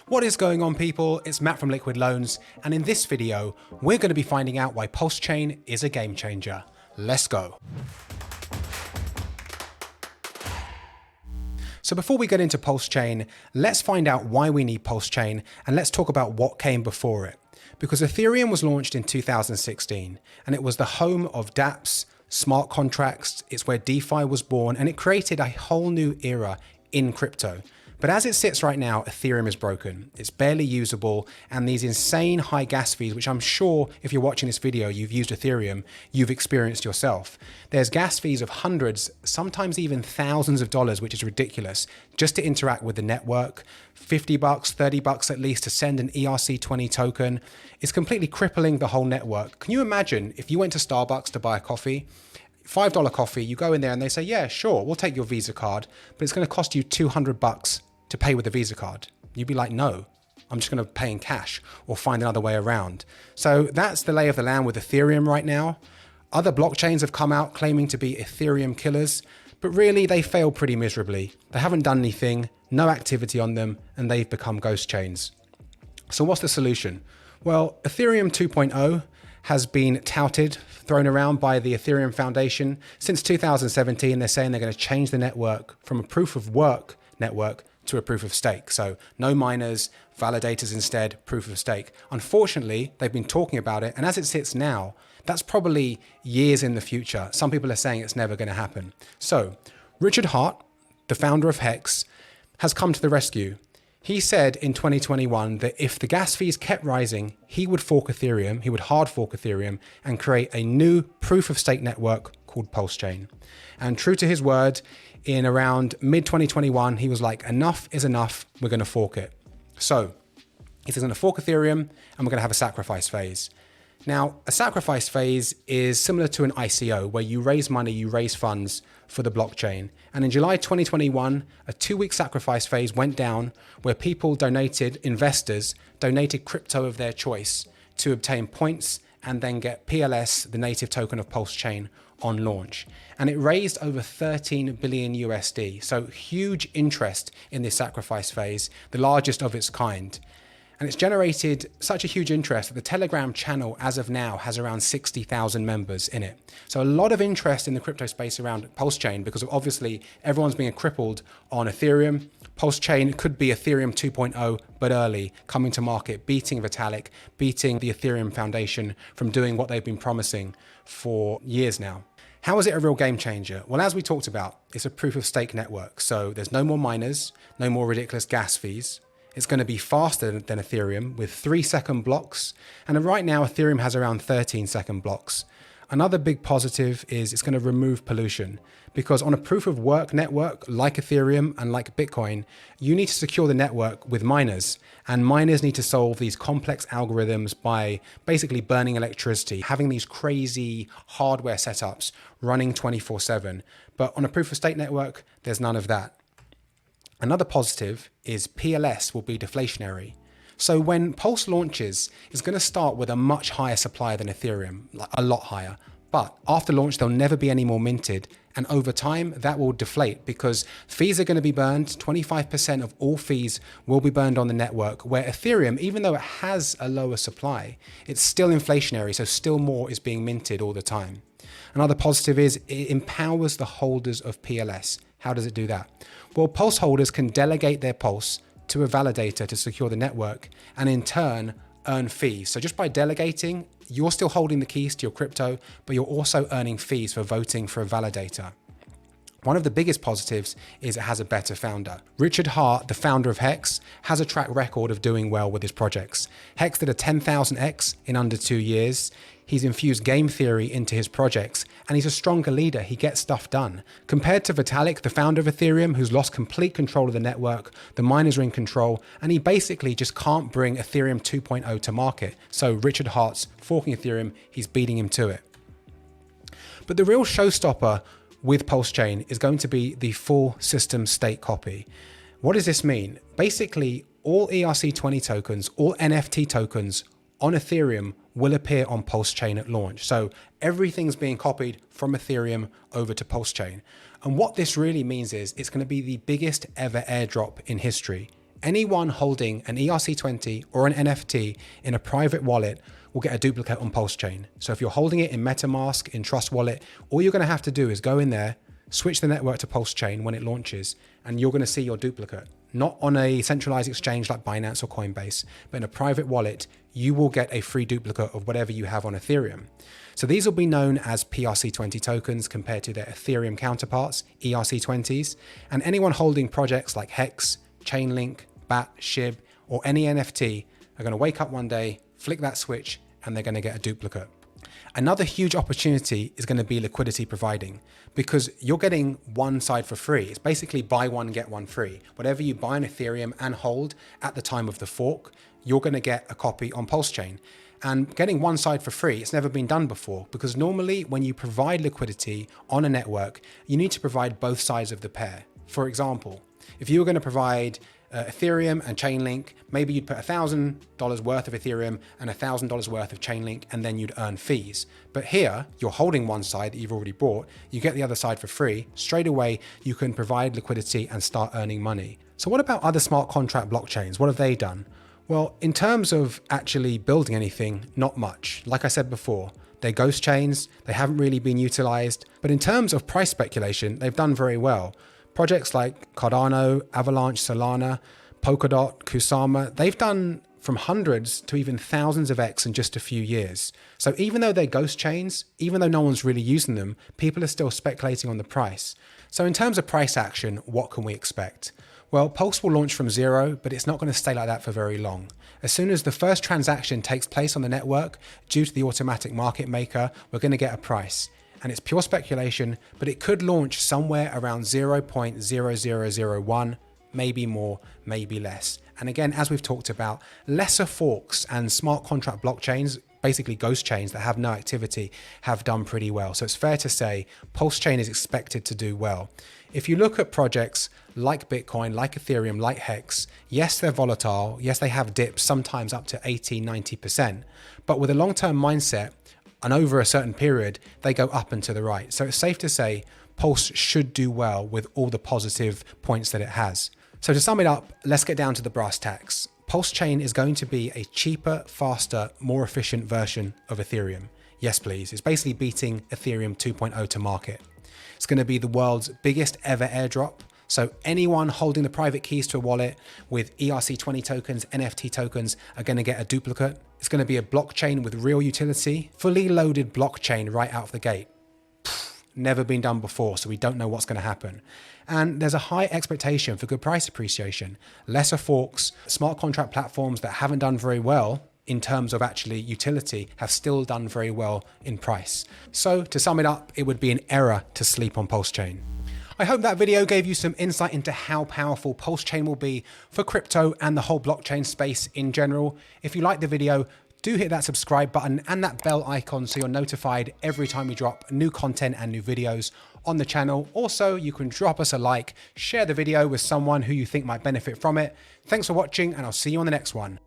What is going on, people? It's Matt from Liquid Loans, and in this video, we're going to be finding out why PulseChain is a game changer. Let's go. So before we get into PulseChain, let's find out why we need PulseChain, and let's talk about what came before it. Because Ethereum was launched in 2016, and it was the home of dApps, smart contracts, it's where DeFi was born, and it created a whole new era in crypto. But as it sits right now, Ethereum is broken. It's barely usable, and these insane high gas fees, which I'm sure if you're watching this video, you've used Ethereum, you've experienced yourself. There's gas fees of hundreds, sometimes even thousands of dollars, which is ridiculous, just to interact with the network. $50, $30 at least to send an ERC20 token. It's completely crippling the whole network. Can you imagine if you went to Starbucks to buy a coffee? $5 coffee, you go in there and they say, yeah, sure, we'll take your Visa card, but it's going to cost you $200 to pay with a Visa card. You'd be like, no, I'm just going to pay in cash or find another way around. So that's the lay of the land with Ethereum right now. Other blockchains have come out claiming to be Ethereum killers, but really they fail pretty miserably. They haven't done anything, no activity on them, and they've become ghost chains. So what's the solution? Well, Ethereum 2.0 has been touted, thrown around by the Ethereum Foundation. Since 2017, they're saying they're going to change the network from a proof of work network to a proof of stake. So no miners, validators instead, proof of stake. Unfortunately, they've been talking about it. And as it sits now, that's probably years in the future. Some people are saying it's never going to happen. So Richard Hart, the founder of Hex, has come to the rescue. He said in 2021 that if the gas fees kept rising, he would fork Ethereum, he would hard fork Ethereum and create a new proof of stake network called PulseChain. And true to his word, in around mid-2021, he was like, enough is enough, we're going to fork it. So he's going to fork Ethereum and we're going to have a sacrifice phase. Now, a sacrifice phase is similar to an ICO where you raise money, you raise funds for the blockchain. And in July 2021, a 2-week sacrifice phase went down where people donated, investors donated crypto of their choice to obtain points and then get PLS, the native token of PulseChain, on launch. And it raised over 13 billion USD. So huge interest in this sacrifice phase, the largest of its kind. And it's generated such a huge interest that the Telegram channel as of now has around 60,000 members in it. So a lot of interest in the crypto space around PulseChain because obviously everyone's being crippled on Ethereum. PulseChain could be Ethereum 2.0, but early, coming to market, beating Vitalik, beating the Ethereum Foundation from doing what they've been promising for years now. How is it a real game changer? Well, as we talked about, it's a proof of stake network. So there's no more miners, no more ridiculous gas fees. It's going to be faster than Ethereum with 3-second blocks. And right now, Ethereum has around 13-second blocks. Another big positive is it's going to remove pollution because on a proof of work network like Ethereum and like Bitcoin, you need to secure the network with miners, and miners need to solve these complex algorithms by basically burning electricity, having these crazy hardware setups running 24/7. But on a proof of stake network, there's none of that. Another positive is PLS will be deflationary. So when Pulse launches, it's going to start with a much higher supply than Ethereum, like a lot higher. But after launch, there'll never be any more minted. And over time, that will deflate because fees are going to be burned. 25% of all fees will be burned on the network, where Ethereum, even though it has a lower supply, it's still inflationary. So still more is being minted all the time. Another positive is it empowers the holders of PLS. How does it do that? Well, Pulse holders can delegate their Pulse to a validator to secure the network and in turn earn fees. So just by delegating, you're still holding the keys to your crypto, but you're also earning fees for voting for a validator. One of the biggest positives is it has a better founder. Richard Hart, the founder of Hex, has a track record of doing well with his projects. Hex did a 10,000x in under 2 years. He's infused game theory into his projects, and he's a stronger leader. He gets stuff done. Compared to Vitalik, the founder of Ethereum, who's lost complete control of the network, the miners are in control, and he basically just can't bring Ethereum 2.0 to market. So Richard Hart's forking Ethereum, he's beating him to it. But the real showstopper with PulseChain is going to be the full system state copy. What does this mean? Basically, all ERC20 tokens, all NFT tokens on Ethereum will appear on PulseChain at launch. So everything's being copied from Ethereum over to PulseChain. And what this really means is it's going to be the biggest ever airdrop in history. anyone holding an ERC20 or an NFT in a private wallet will get a duplicate on PulseChain. So if you're holding it in MetaMask, in Trust Wallet, all you're going to have to do is go in there, switch the network to PulseChain when it launches, and you're going to see your duplicate. Not on a centralized exchange like Binance or Coinbase, but in a private wallet, you will get a free duplicate of whatever you have on Ethereum. So these will be known as PRC20 tokens compared to their Ethereum counterparts, ERC20s. And anyone holding projects like Hex, Chainlink, BAT, SHIB, or any NFT are going to wake up one day, flick that switch, and they're going to get a duplicate. Another huge opportunity is going to be liquidity providing, because you're getting one side for free. It's basically buy one, get one free. Whatever you buy on Ethereum and hold at the time of the fork, you're going to get a copy on PulseChain. And getting one side for free, it's never been done before, because normally when you provide liquidity on a network, you need to provide both sides of the pair. For example, if you were going to provide Ethereum and Chainlink, maybe you'd put $1,000 worth of Ethereum and $1,000 worth of Chainlink, and then you'd earn fees. But here, you're holding one side that you've already bought, you get the other side for free. Straight away, you can provide liquidity and start earning money. So what about other smart contract blockchains? What have they done? Well, in terms of actually building anything, not much. Like I said before, they're ghost chains, they haven't really been utilized. But in terms of price speculation, they've done very well. Projects like Cardano, Avalanche, Solana, Polkadot, Kusama, they've done from hundreds to even thousands of X in just a few years. So even though they're ghost chains, even though no one's really using them, people are still speculating on the price. So in terms of price action, what can we expect? Well, Pulse will launch from zero, but it's not going to stay like that for very long. As soon as the first transaction takes place on the network, due to the automatic market maker, we're going to get a price. And it's pure speculation, but it could launch somewhere around 0.0001, maybe more, maybe less. And again, as we've talked about, lesser forks and smart contract blockchains, basically ghost chains that have no activity, have done pretty well. So it's fair to say PulseChain is expected to do well. If you look at projects like Bitcoin, like Ethereum, like Hex, yes, they're volatile. Yes, they have dips, sometimes up to 80, 90%. But with a long-term mindset, and over a certain period, they go up and to the right. So it's safe to say Pulse should do well with all the positive points that it has. So to sum it up, let's get down to the brass tacks. PulseChain is going to be a cheaper, faster, more efficient version of Ethereum. Yes, please. It's basically beating Ethereum 2.0 to market. It's going to be the world's biggest ever airdrop. So anyone holding the private keys to a wallet with ERC20 tokens, NFT tokens are going to get a duplicate. It's going to be a blockchain with real utility, fully loaded blockchain right out of the gate. Never been done before, so we don't know what's going to happen. And there's a high expectation for good price appreciation. Lesser forks, smart contract platforms that haven't done very well in terms of actually utility have still done very well in price. So to sum it up, it would be an error to sleep on PulseChain. I hope that video gave you some insight into how powerful PulseChain will be for crypto and the whole blockchain space in general. If you like the video, do hit that subscribe button and that bell icon so you're notified every time we drop new content and new videos on the channel. Also, you can drop us a like, share the video with someone who you think might benefit from it. Thanks for watching, and I'll see you on the next one.